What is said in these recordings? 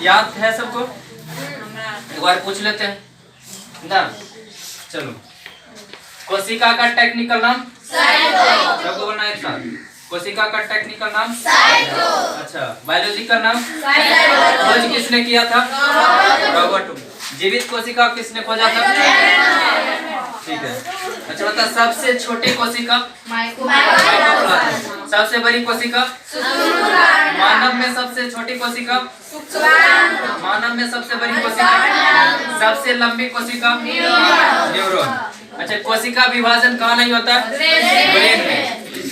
याद है सबको? एक बार पूछ लेते हैं ना। चलो, कोशिका का टेक्निकल नाम सबको बोलना एक साथ। कोशिका का टेक्निकल नाम अच्छा। बायोलॉजी का नाम खोज किसने किया था? रॉबर्ट। जीवित कोशिका किसने खोजा था? ठीक है। अच्छा बता, सबसे छोटी कोशिका? सबसे बड़ी कोशिका? मानव में सबसे छोटी कोशिका? मानव में सबसे बड़ी कोशिका? सबसे लंबी कोशिका? न्यूरॉन। अच्छा, कोशिका विभाजन कहाँ नहीं होता है? ब्रेन में।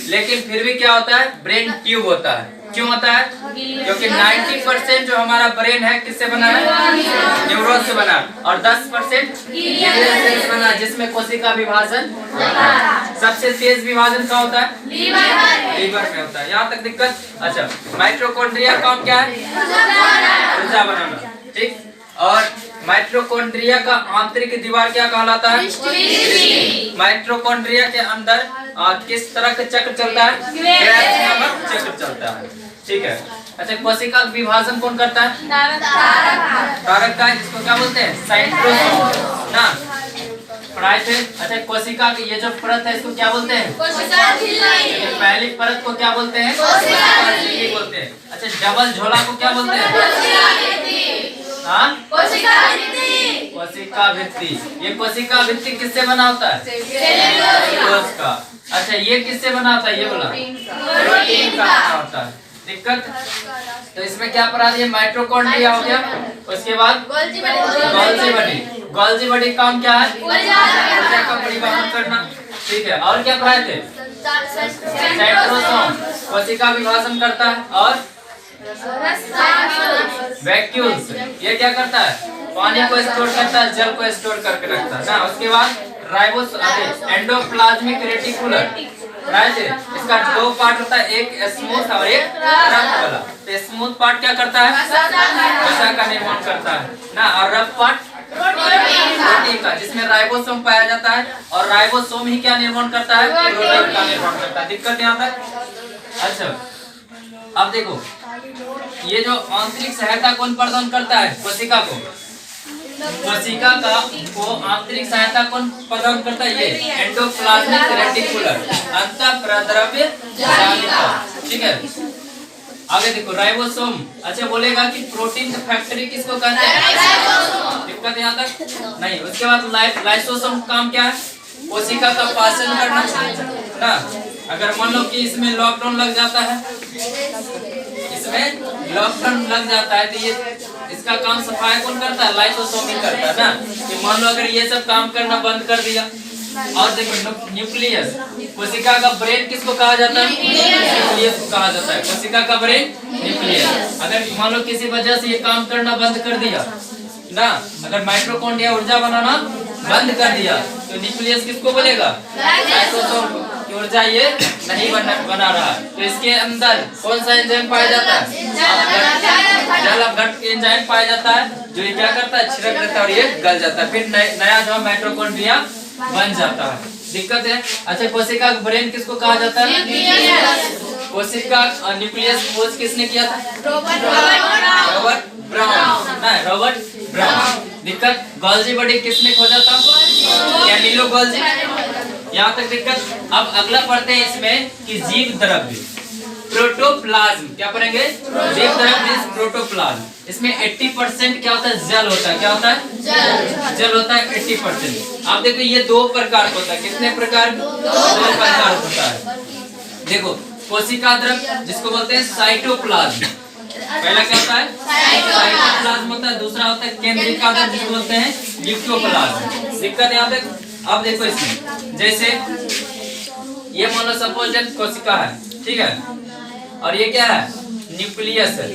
लेकिन फिर भी क्या होता है? ब्रेन ट्यूब होता है। क्यों होता है? क्योंकि 90% जो हमारा ब्रेन है किससे बना है? न्यूरॉन से बना। और 10% से बना, जिसमें कोशिका विभाजन सबसे तेज विभाजन का होता है? लीवर में होता है। यहाँ तक दिक्कत? अच्छा, माइटोकॉन्ड्रिया काम क्या है? ऊर्जा बनाना। ठीक। और माइटोकॉन्ड्रिया का आंतरिक दीवार क्या कहलाता है? माइटोकॉन्ड्रिया के अंदर किस तरह का चक्र चलता है? क्रेब्स नामक चक्र चलता है। ठीक है। अच्छा, कोशिका विभाजन कौन करता है? तारक का, जिसको क्या बोलते हैं? साइटोसोम ना, पढ़ाए थे। अच्छा, कोशिका की ये जो परत है इसको क्या बोलते हैं? पहली परत को क्या बोलते हैं? कोशिका झिल्ली बोलते हैं। अच्छा, डबल झोला को क्या बोलते हैं? हाँ, कोशिका भित्ति। ये कोशिका भित्ति किससे बना होता है? सेल्यूलोज का। अच्छा, ये किससे बना होता है? ये बोला प्रोटीन का बना होता है। दिक्कत? तो इसमें क्या पढ़ा दिया? माइटोकॉन्ड्रिया हो गया। उसके बाद गोल्जी बॉडी। गोल्जी बॉडी काम क्या है? ऊर्जा का परिवहन करना। ठीक है। और क्या पढ़ाए थे? साइटोसोम कोशिका विभाजन करता है। और वैक्यूल्स, ये क्या करता है? पानी को स्टोर करता है, जल को स्टोर करके रखता है ना। उसके बाद राइबोस एंडोप्लाज्मिक रेटिकुलर, राइट। इसका दो पार्ट होता है, एक स्मूथ और एक रफ वाला। तो स्मूथ पार्ट क्या करता है? वसा का निर्माण करता है ना। और रफ पार्ट प्रोटीन का, जिसमें राइबोसोम पाया जाता है। और राइबोसोम ही क्या निर्माण करता है? प्रोटीन का निर्माण करता है। दिक्कत यहाँ तक? अच्छा, अब देखो, ये जो आंतरिक सहायता कौन प्रदान करता है? कोशिका को। कोशिका को आंतरिक सहायता कौन प्रदान करता है? ये एंडोप्लाज्मिक रेटिकुलर अंतःप्रद्रव्य जालिका। ठीक है। आगे देखो, राइबोसोम। अच्छा, बोलेगा कि प्रोटीन फैक्ट्री किसको कहते हैं? दिक्कत यहाँ तक नहीं। उसके बाद लाइसोसोम काम क्या है? कोशिका का पाचन करना ना। अगर मान लो कि इसमें लॉकडाउन लग जाता है, इसमें लॉकडाउन लग जाता है, तो ये इसका काम सफाई कौन करता है? लाइसोसोम ही करता है ना। कि मान लो अगर ये सब काम करना बंद कर दिया। और देखो, न्यूक्लियस। कोशिका का ब्रेन किसको कहा जाता है? न्यूक्लियस को कहा जाता है। कोशिका का ब्रेन न्यूक्लियस। अगर मान लो किसी वजह से ये काम करना बंद कर दिया ना, अगर माइटोकॉन्ड्रिया ऊर्जा बनाना बंद कर दिया, तो न्यूक्लियस किसको बोलेगा? लाइसोसोम की ऊर्जा ये नहीं बना रहा। तो इसके अंदर कौन सा एंजाइम पाया जाता है? जल अपघटन एंजाइम पाया जाता है, जो ये क्या करता है? छिड़क देता है और ये गल जाता है। फिर नया जो माइटोकॉन्ड्रिया बन जाता है। दिक्कत है? अच्छा, कोशिका का ब्रेन किसको कहा जाता है? कोशिका न्यूक्लियस खोज किसने किया था? Robert Brown. दिक्कत? गोल्जी बॉडी किसने खोजा था? Camillo Golgi. यहाँ तक दिक्कत? अब अगला पढ़ते हैं इसमें कि जीव द्रव्य प्रोटोप्लाज्म। क्या पढ़ेंगे? जीव द्रव्य प्रोटोप्लाज्म। इसमें 80% क्या होता है? जल होता है। क्या होता है? जल होता है 80%। आप देखो, ये दो प्रकार होता है। कितने प्रकार? दो प्रकार होता है। देखो, कोशिका द्रव्य जिसको बोलते हैं साइटोप्लाज्म। पहला क्या होता है? साइटोप्लाज्म होता है। दूसरा होता है केंद्रिका द्रव्य, जिसको बोलते हैं ल्यूकोप्लाज्म। दिक्कत यहाँ तक? अब देखो, इसमें जैसे ये मान लो सपोज कोशिका है, ठीक है, और ये क्या है? न्यूक्लियस है।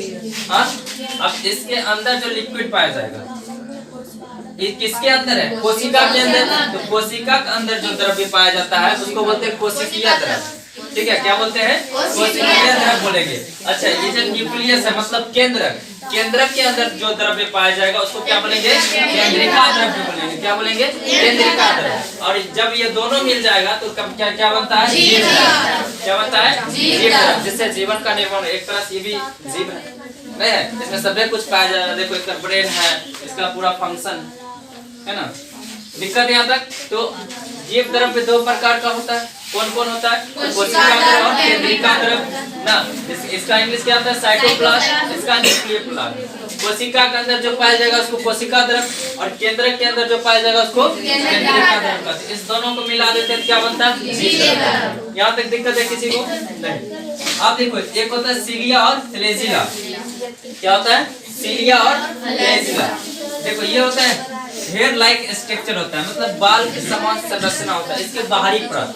हाँ, अब इसके अंदर जो लिक्विड पाया जाएगा, ये किसके अंदर है? कोशिका के अंदर। तो कोशिका के अंदर जो द्रव्य पाया जाता है उसको बोलते हैं कोशिकीय द्रव्य। ठीक है, क्या बोलते हैं? कोशिकीय द्रव्य बोलेंगे। अच्छा, ये जो न्यूक्लियस है मतलब केंद्रक, केंद्रक के अंदर जो द्रव्य पाया जाएगा उसको क्या बोलेंगे? केंद्रिका द्रव्य बोलेंगे। क्या बोलेंगे? केंद्रिका द्रव्य। और जब ये दोनों मिल जाएगा तो क्या क्या बनता है? जीव। क्या बनता है? जीव, जिससे जीवन का निर्माण। एक तरह से ये भी जीव है। नहीं है, इसमें सभी कुछ पाया जा रहा है। देखो इसका ब्रेन है, इसका पूरा फंक्शन है ना। दिक्कत यहाँ तक। तो जीव द्रव्य दो प्रकार का होता है, कौन कौन होता है? कोशिका द्रव्य और केंद्रिका द्रव्य ना। इसका इंग्लिश क्या होता है? साइटोप्लाज्म, इसका न्यूक्लियोप्लाज्म। कोशिका के अंदर जो पाया जाएगा उसको कोशिका द्रव्य, और केंद्र के अंदर जो पाया जाएगा उसको केंद्रिका द्रव्य। इस दोनों को मिला देते हैं क्या बनता है? जीव द्रव्य। यहाँ तक दिक्कत है किसी को? नहीं। आप देखो, एक होता है सीलिया और फ्लैजिला। क्या होता है? सीलिया और फ्लैजिला। देखो ये होता है हेयर लाइक स्ट्रक्चर होता है, मतलब बाल के समान संरचना होता है। इसके बाहरी परत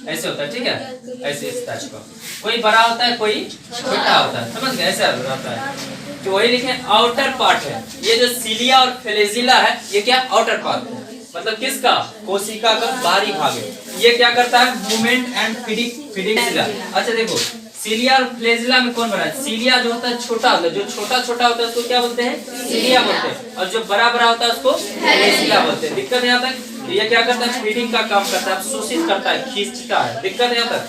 ऐसे होता है, ठीक है, ऐसे इस टाइप का। कोई बड़ा होता है, कोई छोटा होता है, समझ गए? ऐसा रहता है। तो वही लिखे आउटर पार्ट है। ये जो सीलिया और फ्लैजिला है, ये क्या आउटर पार्ट है, मतलब किसका? कोशिका का बाहरी भाग है। ये क्या करता है? Movement and feeding. अच्छा देखो, सीलिया और फ्लैजिला में कौन बड़ा है? सीलिया जो होता है छोटा होता है, जो छोटा छोटा होता है उसको क्या बोलते हैं? सीलिया बोलते हैं, और जो बड़ा बड़ा होता है उसको फ्लैजिला बोलते हैं। दिक्कत यहाँ तक? ये क्या करता है? फीडिंग का काम करता है, शोषित करता है, खींचता है। दिक्कत यहाँ तक?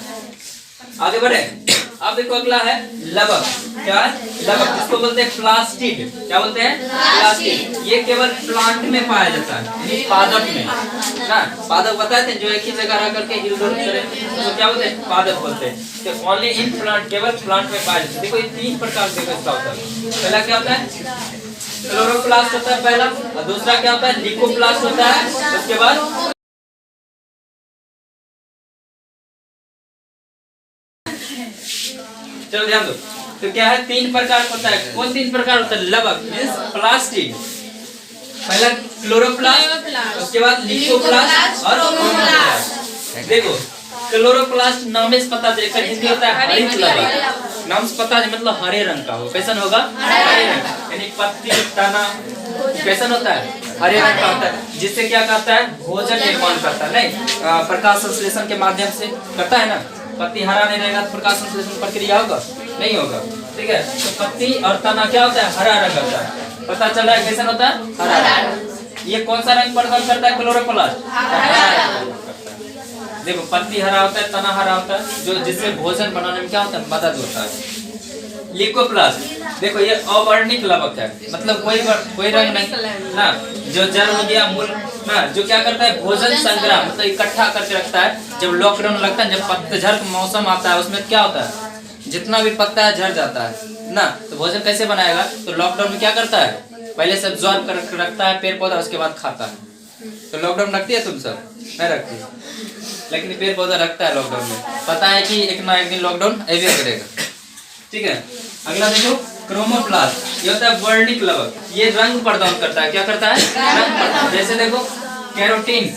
आगे बढ़े। अब देखो अगला है लवक। क्या है? लवक। इसको बोलते हैं प्लास्टिड। क्या बोलते हैं? प्लास्टिड। ये केवल प्लांट में पाया जाता है, यानी पादप में ना। पादप बताए थे जो एक ही जगह रह करके हिलडोल करे, तो क्या बोलते हैं? पादप बोलते हैं। तो ओनली इन प्लांट, केवल प्लांट में पाया जाता है। देखो ये तीन प्रकार से इसका होता है। पहला क्या होता है? क्लोरोप्लास्ट होता है पहला, और दूसरा क्या होता है? लिकोप्लास्ट होता है। उसके बाद चलो ध्यान दो। तो क्या है? तीन प्रकार होता है। कौन तीन प्रकार होता है? लवक मींस प्लास्टिड, पहला क्लोरोप्लास्ट, उसके बाद लिकोप्लास्ट और क्लोरोप्लास्ट। देखो क्लोरोप्लास्ट नाम से पता चलेगा, हिंदी होता है हरित लवक। नाम से पता है मतलब हरे रंग का हो। कैसन होगा? हरे रंग, यानी पत्ती तना कैसन होता है? हरे रंग का होता है। जिससे क्या करता है? भोजन निर्माण करता है। नहीं, प्रकाश संश्लेषण के माध्यम से करता है ना। पत्ती हरा नहीं रहेगा तो प्रकाश संश्लेषण प्रक्रिया होगा? नहीं होगा, ठीक है। तो पत्ती और तना क्या होता है? हरा रंग होता है। पता चल रहा है कैसा होता है? हरा रंग। ये कौन सा रंग प्रदान करता है? क्लोरोप्लास्ट हरा रंग। देखो पत्ती हरा होता है, तना हरा होता है, जो जिससे भोजन बनाने में क्या होता है? मदद होता है। लिकोप्लास्ट देखो ये अवर्णिक लवक है, मतलब कोई रंग नहीं ना, जो जड़ हो गया मूल ना, जो क्या करता है? भोजन संग्रह मतलब इकट्ठा करके रखता है। जब लॉकडाउन लगता है, जब पतझड़ का मौसम आता है, उसमें क्या होता है? जितना भी पत्ता है झड़ जाता है ना, तो भोजन कैसे बनाएगा? तो लॉकडाउन में क्या करता है? पहले से एब्जॉर्ब कर रखता है पेड़ पौधा, उसके बाद खाता है। तो लॉकडाउन रखती है तुम सब? नहीं रखती, लेकिन पेड़ पौधा रखता है लॉकडाउन में। पता है कि एक ना एक दिन लॉकडाउन ऐसे करेगा, ठीक है। अगला देखो क्रोमोप्लास्ट, ये होता है वर्णिक लवक। ये रंग प्रदान करता है। क्या करता है? रंग प्रदान। जैसे देखो कैरोटीन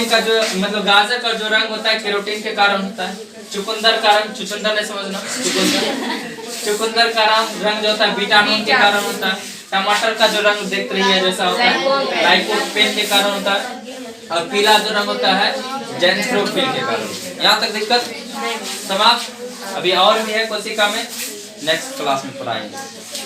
का जो मतलब गाजर का जो रंग होता है कैरोटीन के कारण होता है। चुकंदर का रंग, चुकंदर नहीं समझना, चुकंदर का रंग जो होता है विटामिन के कारण होता है। टमाटर का जो रंग देख रही है जैसा होता है लाइकोपेन के कारण होता है। और पीला जो रंग होता है जेंथ्रोफिल के कारण। यहाँ तक दिक्कत समाप्त। अभी और भी है कोशिका में, नेक्स्ट क्लास में पढ़ाएंगे।